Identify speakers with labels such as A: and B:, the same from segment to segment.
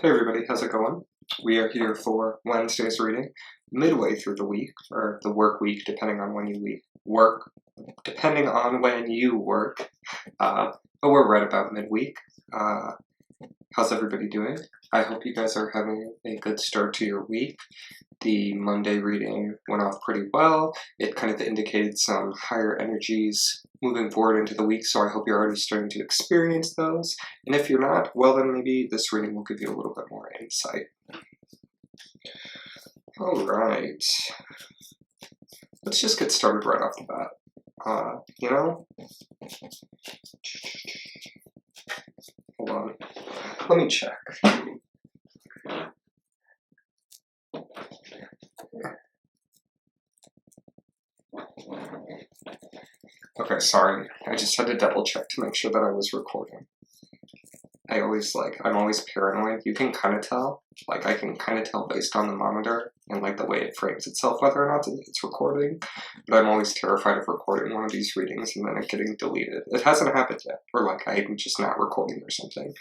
A: Hey everybody, how's it going? We are here for Wednesday's reading, midway through the week, or the work week, depending on when you work. But we're right about midweek. How's everybody doing? I hope you guys are having a good start to your week. The Monday reading went off pretty well. It kind of indicated some higher energies moving forward into the week, so I hope you're already starting to experience those. And if you're not, well then maybe this reading will give you a little bit more insight. Alright. Let's just get started right off the bat. Hold on. Let me check. Okay, sorry. I just had to double check to make sure that I was recording. I'm always paranoid. You can kind of tell. I can kind of tell based on the monitor and the way it frames itself whether or not it's recording. But I'm always terrified of recording one of these readings and then it getting deleted. It hasn't happened yet. Or I'm just not recording or something.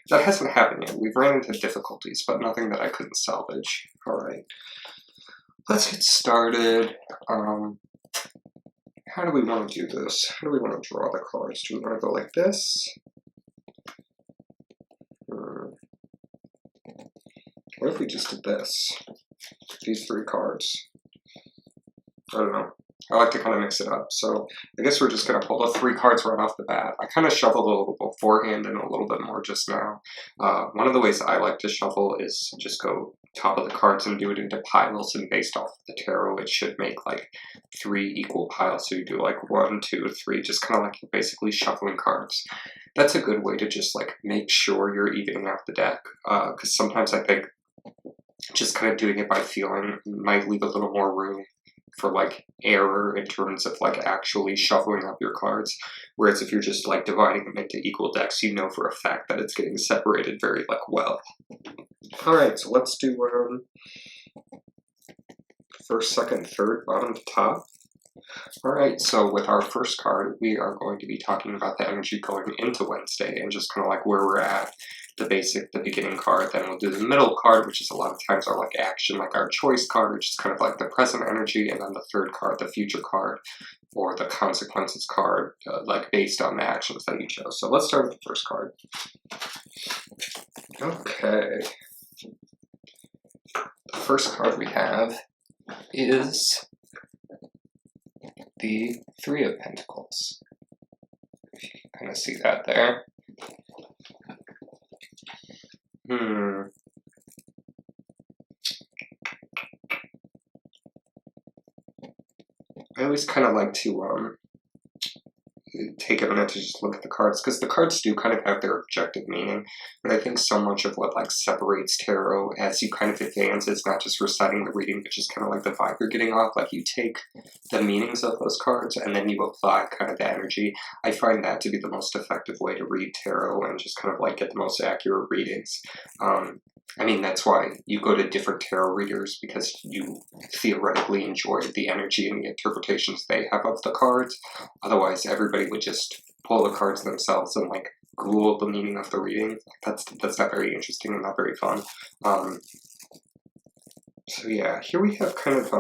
A: That hasn't happened yet. We've ran into difficulties, but nothing that I couldn't salvage. Alright. Let's get started. How do we want to do this? How do we want to draw the cards? Do we want to go like this? What if we just did this? These three cards. I don't know. I like to kind of mix it up. So I guess we're just going to pull the three cards right off the bat. I kind of shuffled a little beforehand and a little bit more just now. One of the ways I like to shuffle is just go top of the cards and do it into piles, and based off the tarot it should make three equal piles. So you do 1, 2, 3, just kind of you're basically shuffling cards. That's a good way to just make sure you're evening out the deck, because sometimes I think just kind of doing it by feeling might leave a little more room for error in terms of actually shuffling up your cards, whereas if you're just dividing them into equal decks, you know for a fact that it's getting separated very well. Alright, so let's do first, second, third, bottom to top. Alright, so with our first card, we are going to be talking about the energy going into Wednesday and just kind of where we're at, the beginning card. Then we'll do the middle card, which is a lot of times our action, our choice card, which is kind of the present energy, and then the third card, the future card, or the consequences card, based on the actions that you chose. So let's start with the first card. Okay. The first card we have is the Three of Pentacles. If you can kind of see that there. I always kind of like to take a minute to just look at the cards, because the cards do kind of have their objective meaning, but I think so much of what separates tarot as you kind of advance is not just reciting the reading, but just kind of the vibe you're getting off. You take the meanings of those cards and then you apply kind of the energy. I find that to be the most effective way to read tarot and just kind of get the most accurate readings. That's why you go to different tarot readers, because you theoretically enjoy the energy and the interpretations they have of the cards. Otherwise, everybody would just pull the cards themselves and Google the meaning of the reading. That's not very interesting and not very fun. So yeah, here we have kind of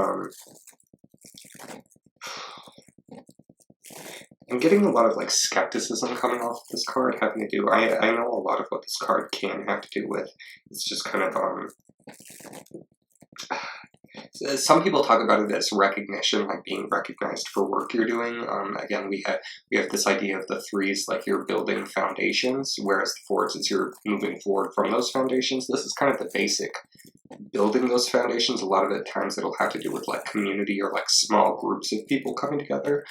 A: I'm getting a lot of skepticism coming off of this card, having to do, I know a lot of what this card can have to do with. It's just kind of some people talk about it as recognition, being recognized for work you're doing. Again, we have this idea of the threes, you're building foundations, whereas the fours is you're moving forward from those foundations. This is kind of the basic building those foundations. A lot of the times it'll have to do with community or small groups of people coming together.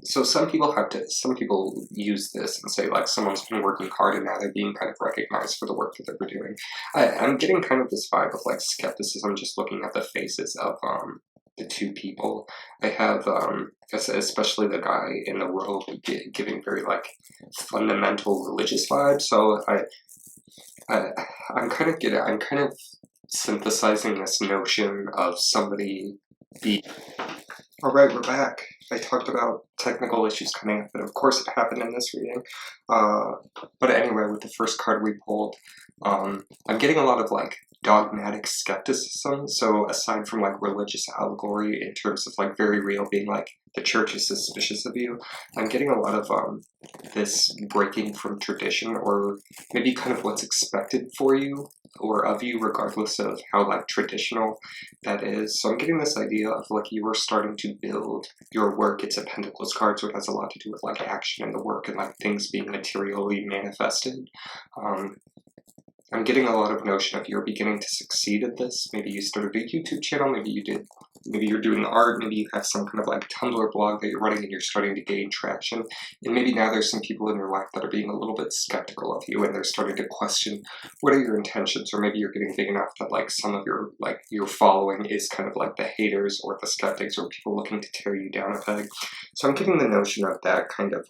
A: So some people use this and say someone's been working hard and now they're being kind of recognized for the work that they're doing. I'm getting kind of this vibe of skepticism just looking at the faces of the two people. I have especially the guy in the robe giving very fundamental religious vibes. So I'm kind of synthesizing this notion of somebody Alright, we're back. I talked about technical issues coming up, but of course it happened in this reading. But anyway, with the first card we pulled, I'm getting a lot of like dogmatic skepticism. So aside from like religious allegory in terms of like very real being like the church is suspicious of you, I'm getting a lot of this breaking from tradition, or maybe kind of what's expected for you or of you, regardless of how like traditional that is. So I'm getting this idea of like you are starting to build your work. It's a Pentacles card, so it has a lot to do with like action and the work and like things being materially manifested. I'm getting a lot of notion of you're beginning to succeed at this. Maybe you started a YouTube channel, maybe you're doing art, maybe you have some kind of like Tumblr blog that you're running and you're starting to gain traction. And maybe now there's some people in your life that are being a little bit skeptical of you and they're starting to question what are your intentions, or maybe you're getting big enough that like some of your following is kind of like the haters or the skeptics or people looking to tear you down a peg. So I'm getting the notion of that kind of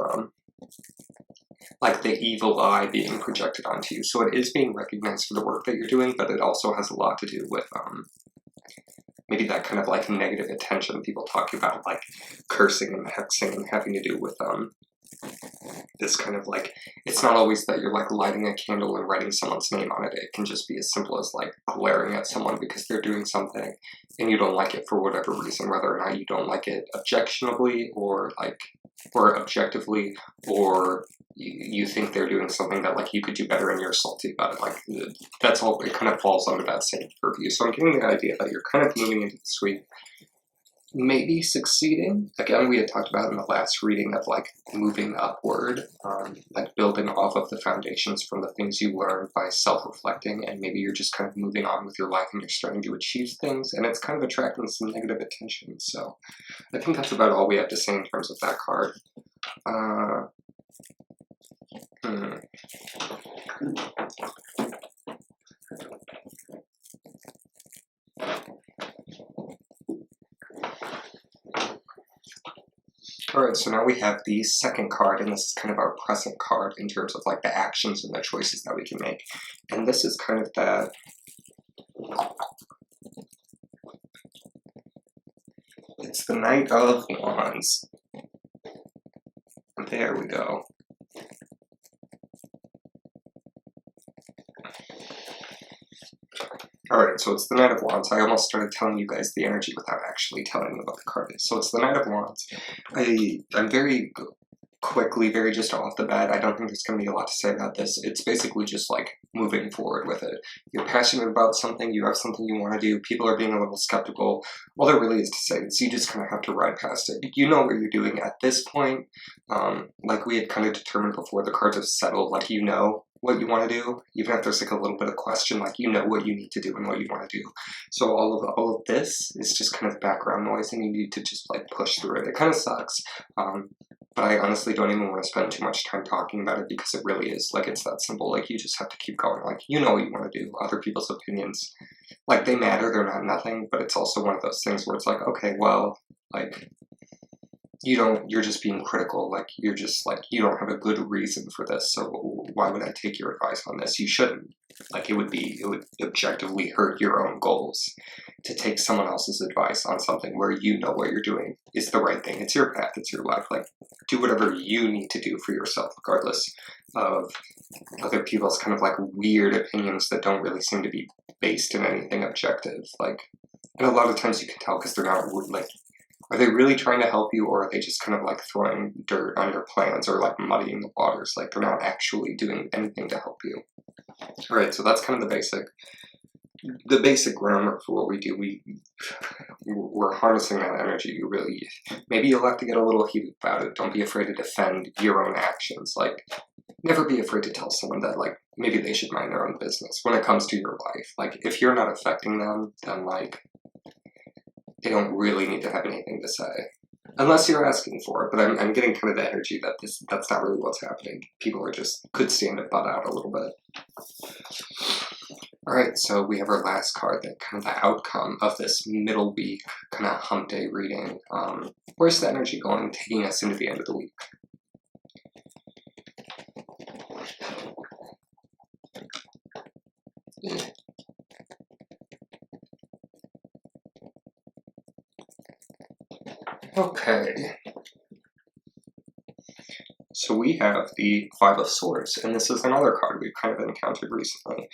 A: like the evil eye being projected onto you. So it is being recognized for the work that you're doing, but it also has a lot to do with maybe that kind of like negative attention people talking about, like cursing and hexing, and having to do with this kind of like, it's not always that you're like lighting a candle and writing someone's name on it. It can just be as simple as like glaring at someone because they're doing something and you don't like it for whatever reason, whether or not you don't like it objectively or objectively, or you think they're doing something that like you could do better and you're salty about it. Like that's all, it kind of falls under that same purview. So I'm getting the idea that you're kind of moving into this week maybe succeeding. Again, we had talked about in the last reading of like moving upward, like building off of the foundations from the things you learned by self-reflecting, and maybe you're just kind of moving on with your life and you're starting to achieve things, and it's kind of attracting some negative attention. So I think that's about all we have to say in terms of that card. Alright, so now we have the second card, and this is kind of our present card in terms of like the actions and the choices that we can make. And this is kind of that, it's the Knight of Wands. There we go. Alright, so it's the Knight of Wands. I almost started telling you guys the energy without actually telling you what the card is. So it's the Knight of Wands. I'm very quickly, very just off the bat, I don't think there's going to be a lot to say about this. It's basically just like moving forward with it. You're passionate about something, you have something you want to do, people are being a little skeptical. All there really is to say is you just kind of have to ride past it. You know what you're doing at this point. Like we had kind of determined before, the cards have settled, like you know what you want to do, even if there's like a little bit of question, like you know what you need to do and what you want to do. So all of this is just kind of background noise, and you need to just like push through it. It kind of sucks, but I honestly don't even want to spend too much time talking about it because it really is like it's that simple. Like you just have to keep going. Like you know what you want to do. Other people's opinions, like they matter. They're not nothing, but it's also one of those things where it's like, okay, well, like you're just being critical, like you're just like, you don't have a good reason for this, so why would I take your advice on this? You shouldn't. Like it would objectively hurt your own goals to take someone else's advice on something where you know what you're doing is the right thing. It's your path, it's your life. Like do whatever you need to do for yourself, regardless of other people's kind of like weird opinions that don't really seem to be based in anything objective. Like, and a lot of times you can tell because they're not like, are they really trying to help you, or are they just kind of like throwing dirt on your plans or like muddying the waters? Like they're not actually doing anything to help you. All right, so that's kind of the basic groundwork for what we do. We're harnessing that energy. Maybe you'll have to get a little heated about it. Don't be afraid to defend your own actions. Like never be afraid to tell someone that like maybe they should mind their own business when it comes to your life. Like if you're not affecting them, then like they don't really need to have anything to say, unless you're asking for it. But I'm getting kind of the energy that that's not really what's happening. People could stand to butt out a little bit. All right, so we have our last card, that kind of the outcome of this middle week kind of hump day reading. Where's the energy going, taking us into the end of the week? Okay. So we have the Five of Swords, and this is another card we've kind of encountered recently.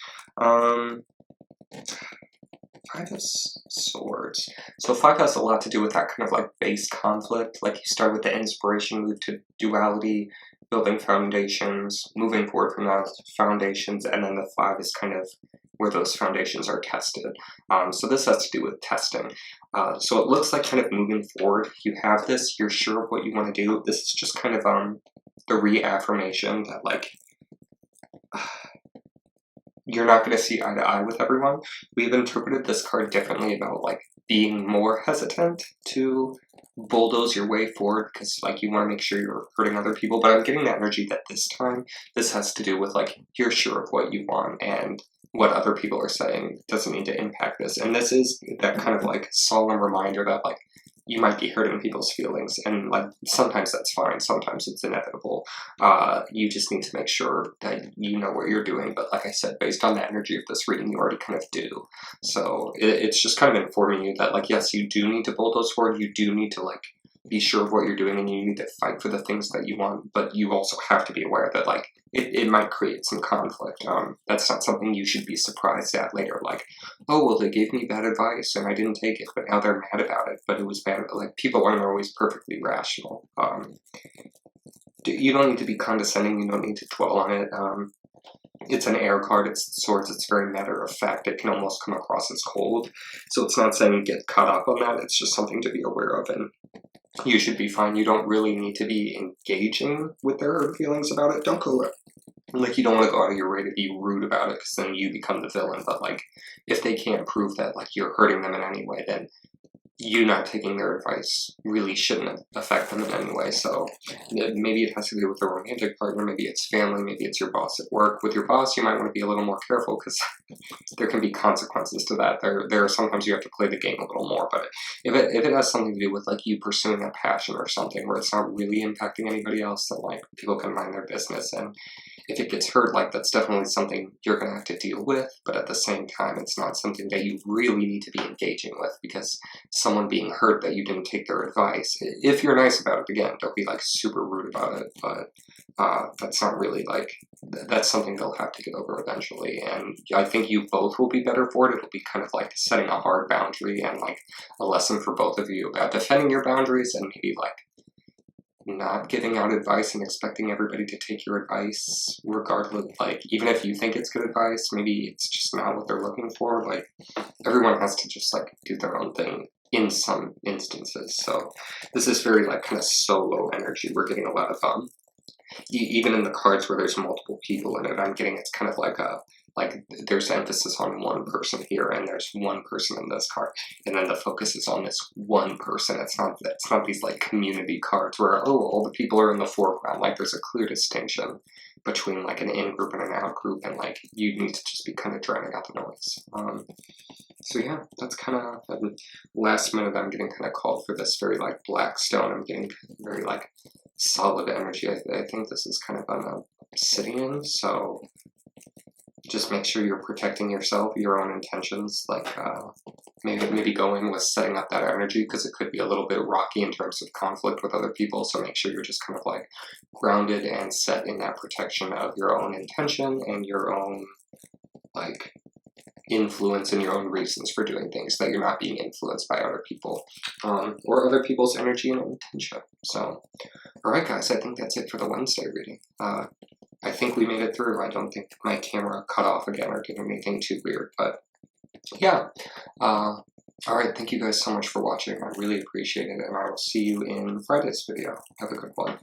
A: Five of Swords. So five has a lot to do with that kind of like base conflict. Like you start with the inspiration, move to duality, building foundations, moving forward from those foundations, and then the five is kind of where those foundations are tested. So this has to do with testing. So it looks like kind of moving forward. You have this, you're sure of what you want to do. This is just kind of the reaffirmation that like you're not going to see eye to eye with everyone. We've interpreted this card differently about like being more hesitant to bulldoze your way forward because like you want to make sure you're hurting other people, but I'm getting the energy that this time this has to do with like you're sure of what you want and what other people are saying doesn't need to impact this. And this is that kind of like solemn reminder that like you might be hurting people's feelings, and like sometimes that's fine, sometimes it's inevitable. You just need to make sure that you know what you're doing, but like I said, based on the energy of this reading, you already kind of do. So it's just kind of informing you that like, yes, you do need to bulldoze forward, you do need to like be sure of what you're doing, and you need to fight for the things that you want, but you also have to be aware that like it might create some conflict. That's not something you should be surprised at later, like, oh, well, they gave me bad advice and I didn't take it, but now they're mad about it, but it was bad. Like, people aren't always perfectly rational. You don't need to be condescending, you don't need to dwell on it. It's an air card, it's swords, it's very matter of fact. It can almost come across as cold, so it's not saying get caught up on that, it's just something to be aware of, and you should be fine. You don't really need to be engaging with their feelings about it. Don't go, like, you don't want to go out of your way to be rude about it, because then you become the villain, but, like, if they can't prove that, like, you're hurting them in any way, then you not taking their advice really shouldn't affect them in any way. So maybe it has to do with a romantic partner, maybe it's family, maybe it's your boss at work. With your boss, you might want to be a little more careful because there can be consequences to that. There are sometimes you have to play the game a little more, but if it has something to do with like you pursuing a passion or something where it's not really impacting anybody else, then like people can mind their business. And if it gets hurt, like that's definitely something you're going to have to deal with, but at the same time, it's not something that you really need to be engaging with, because someone being hurt that you didn't take their advice, if you're nice about it, again, don't be like super rude about it, but that's not really like, that's something they'll have to get over eventually, and I think you both will be better for it. It'll be kind of like setting a hard boundary and like a lesson for both of you about defending your boundaries, and maybe like not giving out advice and expecting everybody to take your advice regardless. Like, even if you think it's good advice, maybe it's just not what they're looking for. Like, everyone has to just like do their own thing in some instances. So this is very like kind of solo energy. We're getting a lot of even in the cards where there's multiple people in it, I'm getting it's kind of like a there's emphasis on one person here, and there's one person in this card, and then the focus is on this one person. It's not these like community cards where, oh, all the people are in the foreground. Like, there's a clear distinction between like an in group and an out group, and like you need to just be kind of drowning out the noise. So yeah, that's kind of last minute. I'm getting kind of called for this very like black stone. I'm getting very like solid energy. I think this is kind of an obsidian, so just make sure you're protecting yourself, your own intentions. Like maybe going with setting up that energy, because it could be a little bit rocky in terms of conflict with other people. So make sure you're just kind of like grounded and set in that protection of your own intention and your own like influence and your own reasons for doing things, that you're not being influenced by other people or other people's energy and intention. So, all right, guys, I think that's it for the Wednesday reading. I think we made it through. I don't think my camera cut off again or did anything too weird, but yeah. All right, thank you guys so much for watching. I really appreciate it, and I will see you in Friday's video. Have a good one.